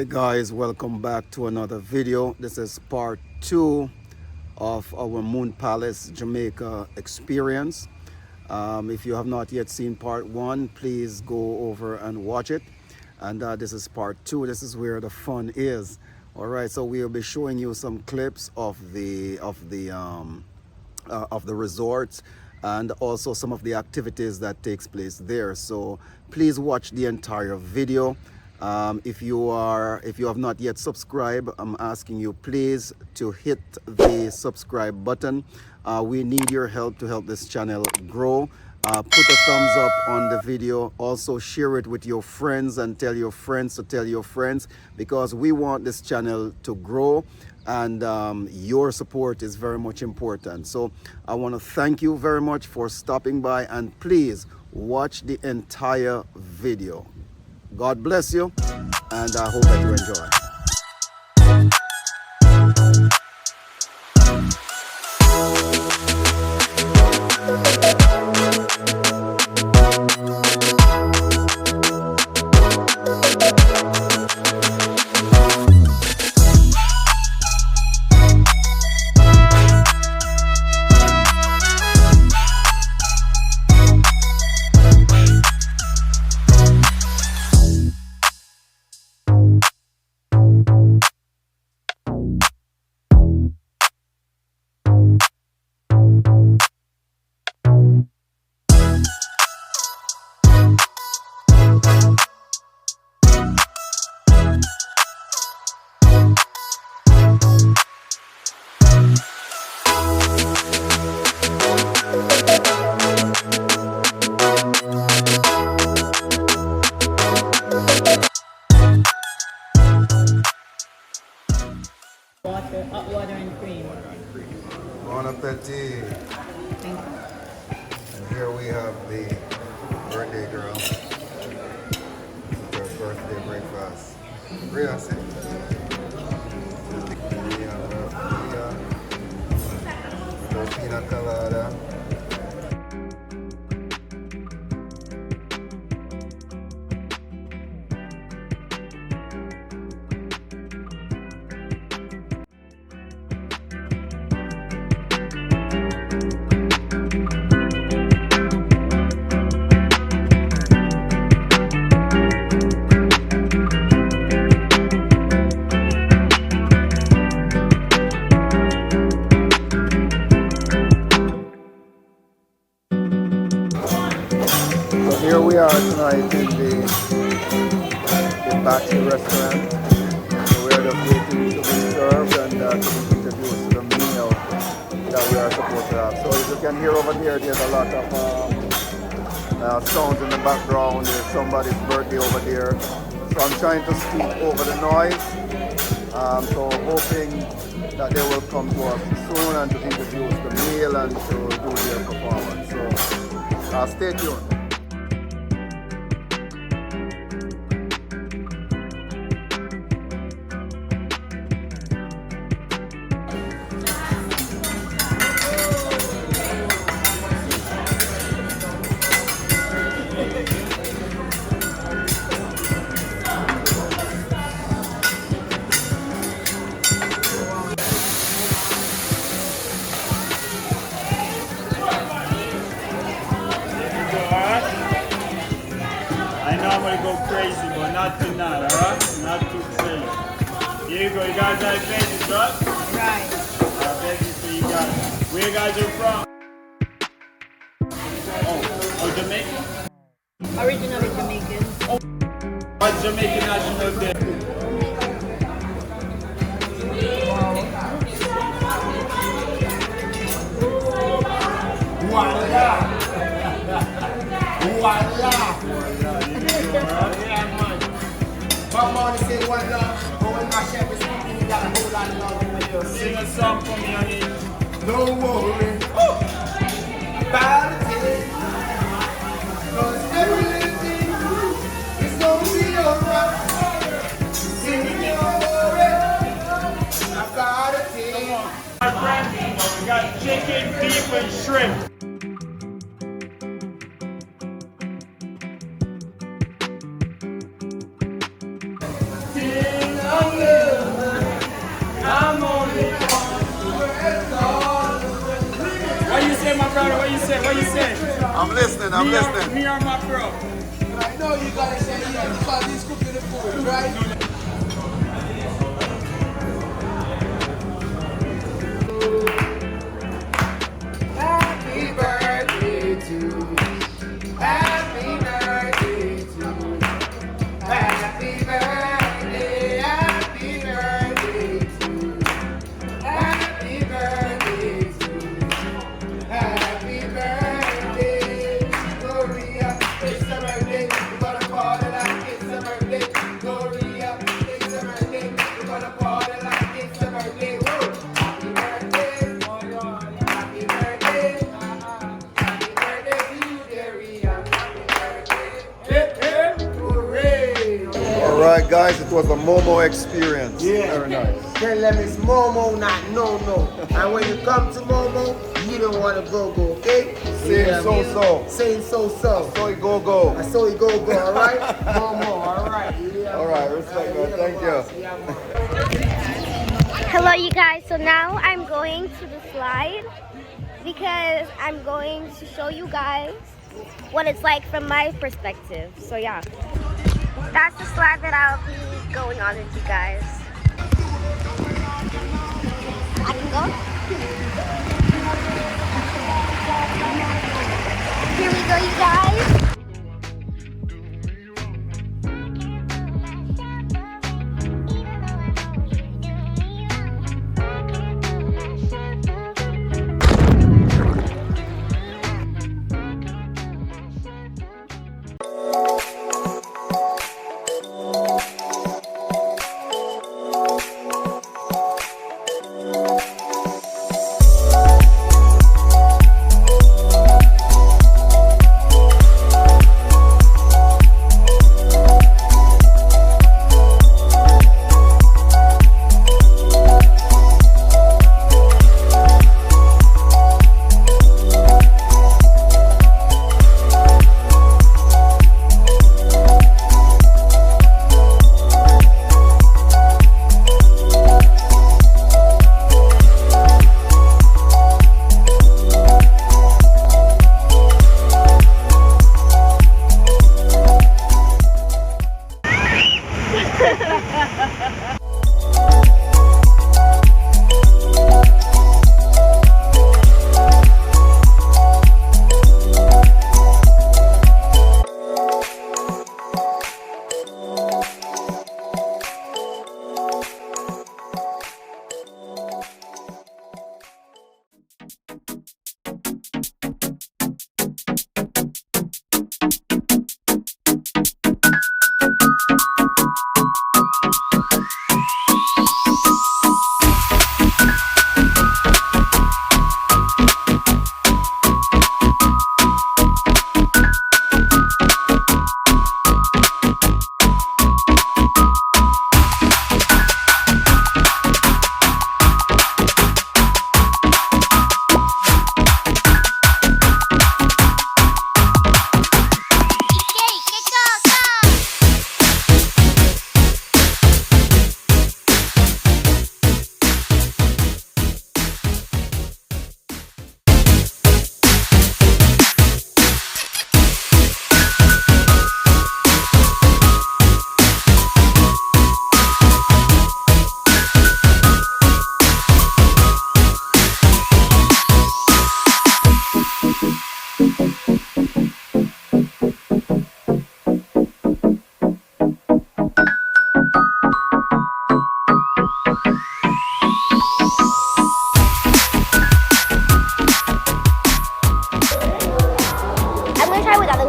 Hey guys, welcome back to another video. This is part 2 of our Moon Palace Jamaica experience. If you have not yet seen part 1, please go over and watch it. And this is part 2. This is where the fun is. All right, so we'll be showing you some clips of the resorts and also some of the activities that takes place there. So please watch the entire video. If you have not yet subscribed, I'm asking you please to hit the subscribe button. We need your help to help this channel grow. Put a thumbs up on the video. Also share it with your friends and tell your friends to tell your friends, because we want this channel to grow, and your support is very much important. So I want to thank you very much for stopping by, and please watch the entire video. God bless you, and I hope that you enjoy. Hot water and cream. Bon appetit. Thank you. And here we have the birthday girl. It's her birthday breakfast. Rhea, see? We have the pina colada. Here we are tonight in the Bachelor restaurant. So we are just waiting to be served and to be introduced to the meal that we are supposed to have. So as you can hear over there, there's a lot of sounds in the background. There's somebody's birthday over there. So I'm trying to speak over the noise. So hoping that they will come to us soon and to introduce the meal and to do their performance. So stay tuned. I normally go crazy, but not tonight, alright? Not too crazy. Here you go, you guys like veggies, right? Right. Veggies, so you got it. Where you guys are from? Oh, Jamaica? Originally Jamaican. What's Jamaican national day? Voila! Voila! Come on, say one love. But when my chef is speaking, you got a whole lot of love in your Sing a song for me, honey. No worry about it. Cause everything is gonna be alright. Sing it about it. My friend, we got chicken, beef, and shrimp. Sing brother, what you say? What you say? I'm listening, I'm listening. Me or my bro? I know you gotta say yes because he's cooking the food, right? Happy birthday to you. Happy birthday to you. Happy birthday, happy birthday to you. Happy birthday to you. Happy birthday, Gloria. It's a birthday. We're gonna party like it's a birthday. Gloria, it's a birthday. We're gonna party like it's a birthday. Whoa. Happy birthday. Happy birthday. Happy birthday to you, Gloria. Happy birthday. Hip, hip, hooray. All right, guys, it was a Momo experience. Yeah. Very nice. Tell them it's Momo, not no. And when you come to Momo, you don't want to go, okay? Same so. Same so. So it go. I saw you go, all right? Momo, all right. Yeah, All right, respect, man. Thank you. Yeah, man. Hello you guys, so now I'm going to the slide because I'm going to show you guys what it's like from my perspective. So yeah, that's the slide that I'll be going on with you guys. I can go? Here we go you guys.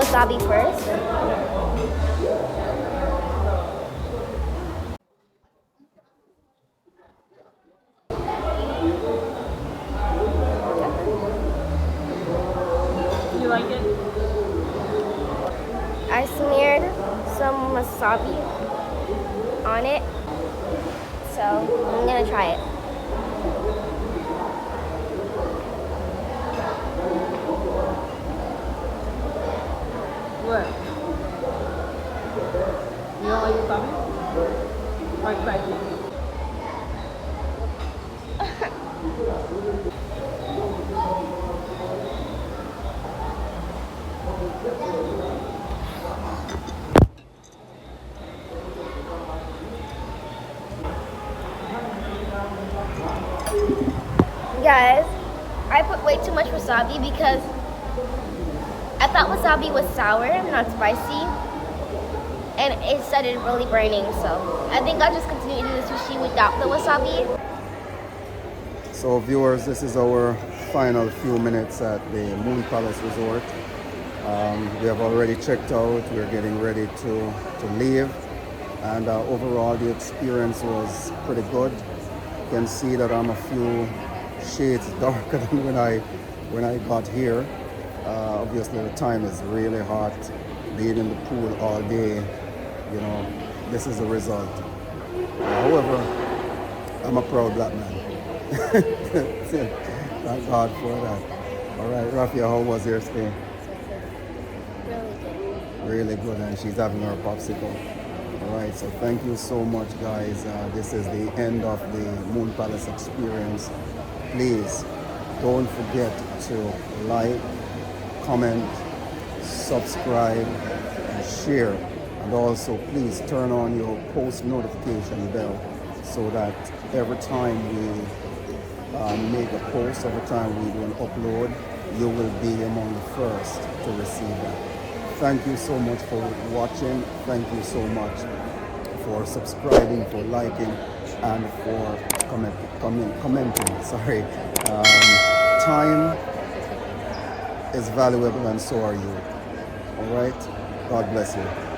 wasabi first. You like it? I smeared some wasabi on it, so I'm gonna try it. What? You don't like wasabi? Or spicy? Guys, I put way too much wasabi because I thought wasabi was sour, not spicy. And it started really burning, so I think I'll just continue to do the sushi without the wasabi. So viewers, this is our final few minutes at the Moon Palace Resort. We have already checked out. We're getting ready to leave. And overall, the experience was pretty good. You can see that I'm a few shades darker than when I got here. Obviously, the time is really hot. Being in the pool all day, you know, this is the result. However, I'm a proud black man. Thank God for that. All right, Rafia, how was your stay? Really good. Really good, and she's having her popsicle. All right, so thank you so much, guys. This is the end of the Moon Palace experience. Please don't forget to like, comment, subscribe, and share. And also, please turn on your post notification bell so that every time we make a post, every time we do an upload, you will be among the first to receive that. Thank you so much for watching. Thank you so much for subscribing, for liking, and for commenting. Sorry. Time is valuable, and so are you. All right. God bless you.